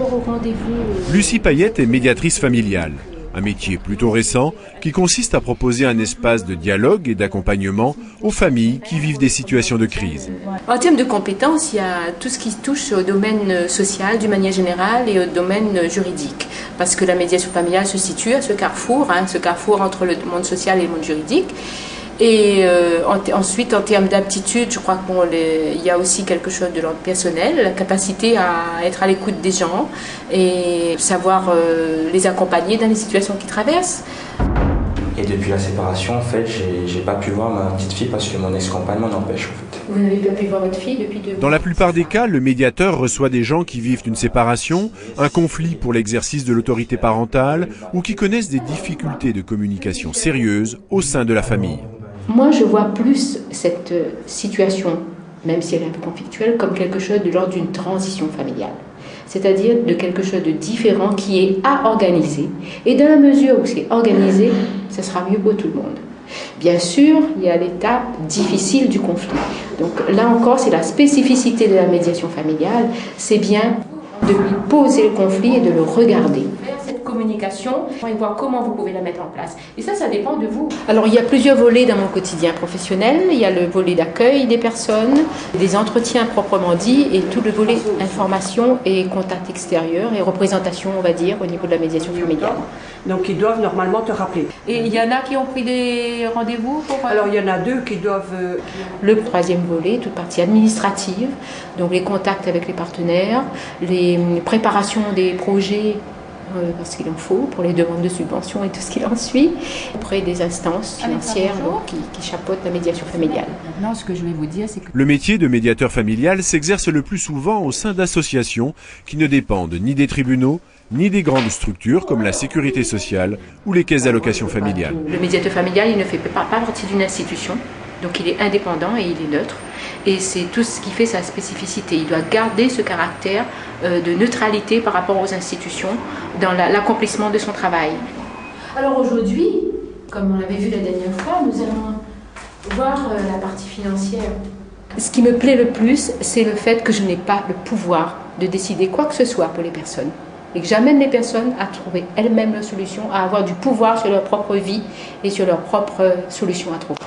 rapport au rendez-vous... Lucie Payette est médiatrice familiale. Un métier plutôt récent qui consiste à proposer un espace de dialogue et d'accompagnement aux familles qui vivent des situations de crise. En termes de compétences, il y a tout ce qui touche au domaine social d'une manière générale et au domaine juridique. Parce que la médiation familiale se situe à ce carrefour entre le monde social et le monde juridique. Et ensuite, en termes d'aptitude, je crois qu'il y a aussi quelque chose de l'ordre personnel, la capacité à être à l'écoute des gens et savoir les accompagner dans les situations qu'ils traversent. Et depuis la séparation, en fait, j'ai pas pu voir ma petite fille parce que mon ex-compagne m'en empêche, en fait. Vous n'avez pas pu voir votre fille depuis 2 mois? Dans la plupart des cas, le médiateur reçoit des gens qui vivent une séparation, un conflit pour l'exercice de l'autorité parentale ou qui connaissent des difficultés de communication sérieuses au sein de la famille. Moi, je vois plus cette situation, même si elle est un peu conflictuelle, comme quelque chose de l'ordre d'une transition familiale. C'est-à-dire de quelque chose de différent qui est à organiser. Et dans la mesure où c'est organisé, ce sera mieux pour tout le monde. Bien sûr, il y a l'étape difficile du conflit. Donc là encore, c'est la spécificité de la médiation familiale. C'est bien de lui poser le conflit et de le regarder. Cette communication et voir comment vous pouvez la mettre en place. Et ça dépend de vous. Alors il y a plusieurs volets dans mon quotidien professionnel. Il y a le volet d'accueil des personnes, des entretiens proprement dit et tout le volet information et contact extérieur et représentation, on va dire, au niveau de la médiation familiale. Donc ils doivent normalement te rappeler. Et il y en a qui ont pris des rendez-vous pour... Alors il y en a 2 qui doivent... Le troisième volet, toute partie administrative, donc les contacts avec les partenaires, les préparations des projets, parce qu'il en faut, pour les demandes de subventions et tout ce qui en suit, auprès des instances financières qui chapeautent la médiation familiale. Maintenant, ce que je vais vous dire, c'est que... Le métier de médiateur familial s'exerce le plus souvent au sein d'associations qui ne dépendent ni des tribunaux, ni des grandes structures comme la sécurité sociale ou les caisses d'allocation familiale. Le médiateur familial, il ne fait pas partie d'une institution, donc il est indépendant et il est neutre. Et c'est tout ce qui fait sa spécificité. Il doit garder ce caractère de neutralité par rapport aux institutions dans l'accomplissement de son travail. Alors aujourd'hui, comme on l'avait vu la dernière fois, nous allons voir la partie financière. Ce qui me plaît le plus, c'est le fait que je n'ai pas le pouvoir de décider quoi que ce soit pour les personnes. Et que j'amène les personnes à trouver elles-mêmes leur solution, à avoir du pouvoir sur leur propre vie et sur leurs propres solutions à trouver.